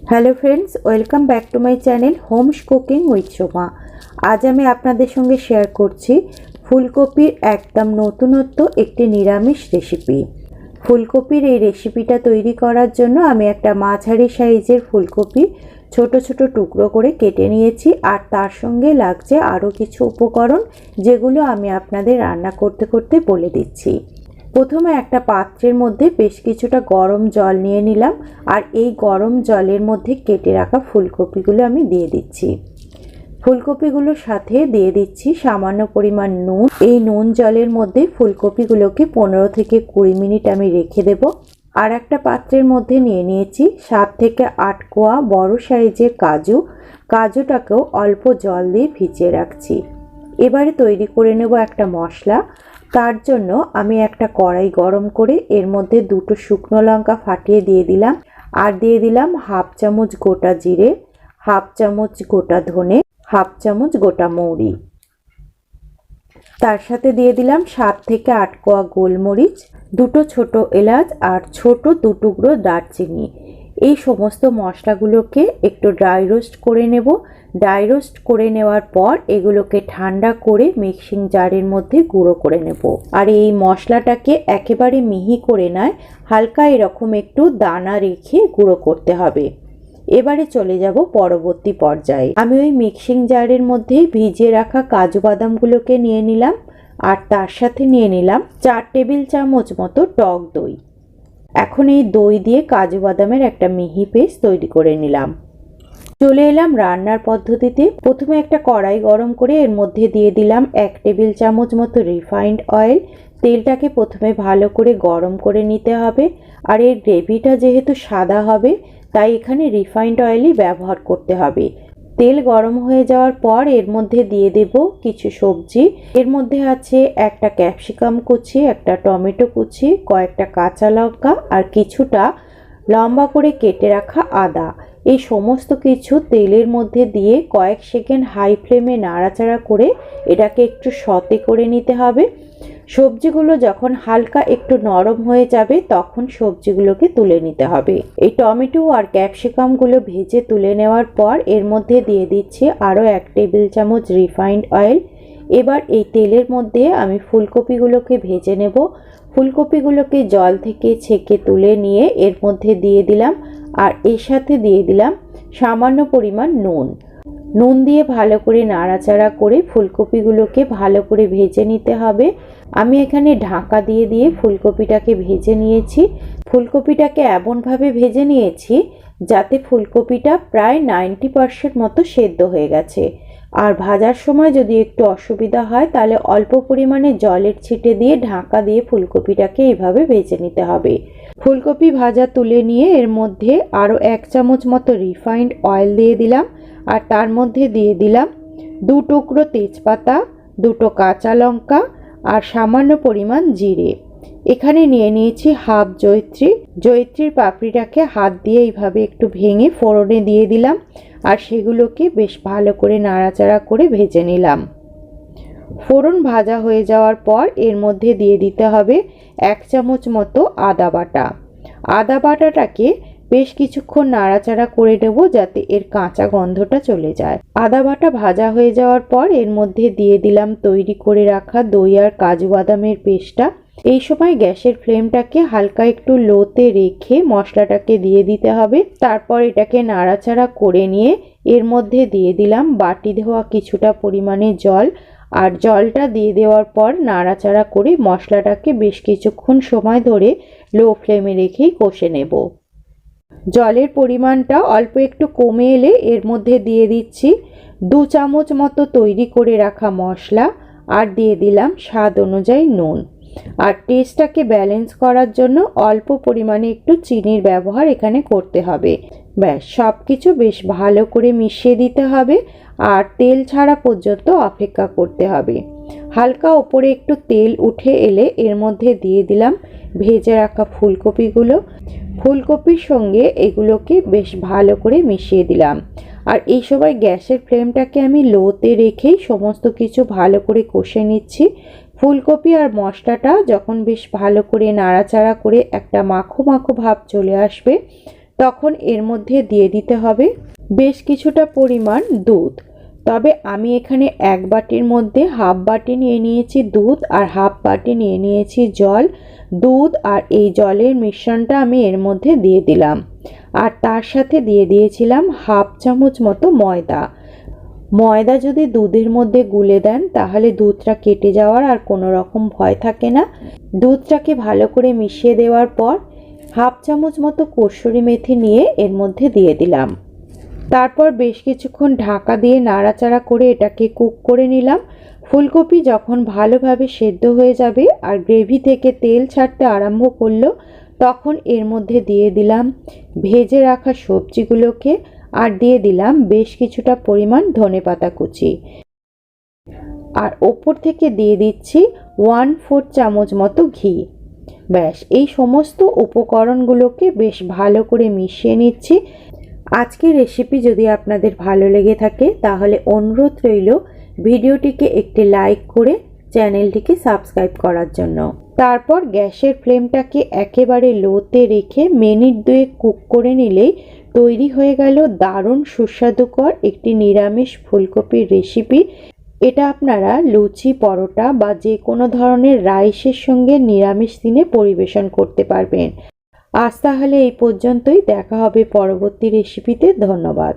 Hello friends, welcome back to my channel Holmes cooking with Soma. আজ আমি আপনাদের সঙ্গে শেয়ার করছি ফুলকপির একদম নতুনত্ব একটি নিরামিষ রেসিপি। ফুলকপির এই রেসিপিটা তৈরি করার জন্য আমি একটা মাঝারি সাইজের ফুলকপি ছোট ছোট টুকরো করে কেটে নিয়েছি, আর তার সঙ্গে লাগছে আরও কিছু উপকরণ, যেগুলো আমি আপনাদের রান্না করতে করতে বলে দিচ্ছি। প্রথমে একটা পাত্রের মধ্যে বেশ কিছুটা গরম জল নিয়ে নিলাম, আর এই গরম জলের মধ্যে কেটে রাখা ফুলকপিগুলো আমি দিয়ে দিচ্ছি। ফুলকপিগুলোর সাথে দিয়ে দিচ্ছি সামান্য পরিমাণ নুন। এই নুন জলের মধ্যে ফুলকপিগুলোকে 15 থেকে 20 মিনিট আমি রেখে দেব। আর একটা পাত্রের মধ্যে নিয়ে নিয়েছি 7 থেকে 8 কোয়া বড় সাইজের কাজু। কাজুটাকেও অল্প জল দিয়ে ভিজিয়ে রাখছি। এবারে তৈরি করে নেব একটা মশলা। তার জন্য আমি একটা কড়াই গরম করে এর মধ্যে 2টো শুকনো লঙ্কা ফাটিয়ে দিয়ে দিলাম, আর দিয়ে দিলাম হাফ চামচ গোটা জিরে, হাফ চামচ গোটা ধনে, হাফ চামচ গোটা মৌরি। তার সাথে দিয়ে দিলাম 7 থেকে 8 কোয়া গোলমরিচ, 2টো ছোট এলাচ আর ছোট 2 টুকরো দারচিনি। এই সমস্ত মশলাগুলোকে একটু ড্রাই রোস্ট করে নেব। ড্রাই রোস্ট করে নেওয়ার পর এগুলোকে ঠান্ডা করে মিক্সিং জারের মধ্যে গুঁড়ো করে নেব। আর এই মশলাটাকে একেবারে মিহি করে নয়, হালকা এরকম একটু দানা রেখে গুঁড়ো করতে হবে। এবারে চলে যাব পরবর্তী পর্যায়ে। আমি ওই মিক্সিং জারের মধ্যে ভিজিয়ে রাখা কাজু বাদামগুলোকে নিয়ে নিলাম, আর তার সাথে নিয়ে নিলাম 4 টেবিল চামচ মতো টক দই। এখন এই দই দিয়ে কাজু বাদামের একটা মিহি পেস্ট তৈরি করে নিলাম। চলে এলাম রান্নার পদ্ধতিতে। প্রথমে একটা কড়াই গরম করে এর মধ্যে দিয়ে দিলাম 1 টেবিল চামচ মতো রিফাইন্ড অয়েল। তেলটাকে প্রথমে ভালো করে গরম করে নিতে হবে, আর এর গ্রেভিটা যেহেতু সাদা হবে তাই এখানে রিফাইন্ড অয়েলই ব্যবহার করতে হবে। তেল গরম হয়ে যাওয়ার পর এর মধ্যে দিয়ে দেব কিছু সবজি। এর মধ্যে আছে একটা ক্যাপসিকাম কুচি, একটা টমেটো কুচি, কয়েকটা কাঁচা লঙ্কা আর কিছুটা লম্বা করে কেটে রাখা আদা। এই সমস্ত কিছু তেলের মধ্যে দিয়ে কয়েক সেকেন্ড হাই ফ্লেমে নাড়াচাড়া করে এটাকে একটু সতে করে নিতে হবে। সবজিগুলো যখন হালকা একটু নরম হয়ে যাবে তখন সবজিগুলোকে তুলে নিতে হবে। এই টমেটো আর ক্যাপসিকামগুলো ভেজে তুলে নেওয়ার পর এর মধ্যে দিয়ে দিচ্ছি আরও 1 টেবিল চামচ রিফাইন্ড অয়েল। এবার এই তেলের মধ্যে আমি ফুলকপিগুলোকে ভেজে নেব। ফুলকপিগুলোকে জল থেকে ছেঁকে তুলে নিয়ে এর মধ্যে দিয়ে দিলাম, আর এর সাথে দিয়ে দিলাম সামান্য পরিমাণ নুন। নুন দিয়ে ভালো করে নাড়াচাড়া করে ফুলকপিগুলোকে ভালো করে ভেজে নিতে হবে। আমি এখানে ঢাকা দিয়ে দিয়ে ফুলকপিটাকে ভেজে নিয়েছি। ফুলকপিটাকে এমনভাবে ভেজে নিয়েছি যাতে ফুলকপিটা প্রায় 90% মতো সেদ্ধ হয়ে গেছে। আর ভাজার সময় যদি একটু অসুবিধা হয় তাহলে অল্প পরিমাণে জলের ছিটে দিয়ে ঢাকা দিয়ে ফুলকপিটাকে এইভাবে ভেজে নিতে হবে। ফুলকপি ভাজা তুলে নিয়ে এর মধ্যে আরও 1 চামচ মতো রিফাইন্ড অয়েল দিয়ে দিলাম, আর তার মধ্যে দিয়ে দিলাম 2 টুকরো তেজপাতা, 2টো কাঁচা লঙ্কা আর সামান্য পরিমাণ জিরে। এখানে নিয়ে নিয়েছি হাফ জয়িত্রী। জয়িত্রীর পাপড়িটাকে হাত দিয়ে এইভাবে একটু ভেঙে ফোড়নে দিয়ে দিলাম, আর সেগুলোকে বেশ ভালো করে নাড়াচাড়া করে ভেজে নিলাম। ফোড়ন ভাজা হয়ে যাওয়ার পর এর মধ্যে দিয়ে দিতে হবে 1 চামচ মতো আদা বাটা। আদা বাটাটাকে বেশ কিছুক্ষণ নাড়াচাড়া করে নেব যাতে এর কাঁচা গন্ধটা চলে যায়। আদা বাটা ভাজা হয়ে যাওয়ার পর এর মধ্যে দিয়ে দিলাম তৈরি করে রাখা দই আর কাজু বাদামের পেস্টটা। এই সময় গ্যাসের ফ্লেমটাকে হালকা একটু লোতে রেখে মশলাটাকে দিয়ে দিতে হবে। তারপর এটাকে নাড়াচাড়া করে নিয়ে এর মধ্যে দিয়ে দিলাম বাটি ধোয়া কিছুটা পরিমাণে জল, আর জলটা দিয়ে দেওয়ার পর নাড়াচাড়া করে মশলাটাকে বেশ কিছুক্ষণ সময় ধরে লো ফ্লেমে রেখেই কষে নেব। জলের পরিমাণটা অল্প একটু কমে এলে এর মধ্যে দিয়ে দিচ্ছি 2 চামচ মতো তৈরি করে রাখা মশলা, আর দিয়ে দিলাম স্বাদ অনুযায়ী নুন। আর টেস্টটাকে ব্যালেন্স করার জন্য অল্প পরিমাণে একটু চিনির ব্যবহার এখানে করতে হবে। ব্যাস, সব কিছু বেশ ভালো করে মিশিয়ে দিতে হবে, আর তেল ছাড়া পর্যন্ত অপেক্ষা করতে হবে। হালকা ওপরে একটু তেল উঠে এলে এর মধ্যে দিয়ে দিলাম ভেজে রাখা ফুলকপিগুলো। ফুলকপির সঙ্গে এগুলোকে বেশ ভালো করে মিশিয়ে দিলাম, আর এই সময় গ্যাসের ফ্লেমটাকে আমি লোতে রেখেই সমস্ত কিছু ভালো করে কষে নিচ্ছি। ফুলকপি আর মশলাটা যখন বেশ ভালো করে নাড়াচাড়া করে একটা মাখো মাখো ভাব চলে আসবে তখন এর মধ্যে দিয়ে দিতে হবে বেশ কিছুটা পরিমাণ দুধ। তবে আমি এখানে 1 বাটির মধ্যে হাফ বাটি নিয়ে নিয়েছি দুধ আর হাফ বাটি নিয়ে নিয়েছি জল। দুধ আর এই জলের মিশ্রণটা আমি এর মধ্যে দিয়ে দিলাম, আর তার সাথে দিয়ে দিয়েছিলাম হাফ চামচ মতো ময়দা। ময়দা যদি দুধের মধ্যে গুলে দেন তাহলে দুধটা কেটে যাওয়ার আর কোনো রকম ভয় থাকে না। দুধটাকে ভালো করে মিশিয়ে দেওয়ার পর হাফ চামচ মতো কসুরি মেথি নিয়ে এর মধ্যে দিয়ে দিলাম। তারপর বেশ কিছুক্ষণ ঢাকা দিয়ে নাড়াচাড়া করে এটাকে কুক করে নিলাম। ফুলকপি যখন ভালোভাবে সেদ্ধ হয়ে যাবে আর গ্রেভি থেকে তেল ছাড়তে আরম্ভ করলো, তখন এর মধ্যে দিয়ে দিলাম ভেজে রাখা সবজিগুলোকে, আর দিয়ে দিলাম বেশ কিছুটা পরিমাণ ধনেপাতা কুচি, আর ওপর থেকে দিয়ে দিচ্ছি 1/4 চামচ মতো ঘি। ব্যাস, এই সমস্ত উপকরণগুলোকে বেশ ভালো করে মিশিয়ে নিচ্ছি। আজকের রেসিপি যদি আপনাদের ভালো লেগে থাকে তাহলে অনুরোধ রইল ভিডিওটিকে একটি লাইক করে চ্যানেলটিকে সাবস্ক্রাইব করার জন্য। তারপর গ্যাসের ফ্লেমটাকে একেবারে লোতে রেখে মিনিট 2 কুক করে নিলেই তৈরি হয়ে গেল দারুণ সুস্বাদুকর একটি নিরামিষ ফুলকপির রেসিপি। এটা আপনারা লুচি, পরোটা বা যে কোনো ধরনের রাইসের সঙ্গে নিরামিষ দিনে পরিবেশন করতে পারবেন। আজ তাহলে এই পর্যন্তই, দেখা হবে পরবর্তী রেসিপিতে। ধন্যবাদ।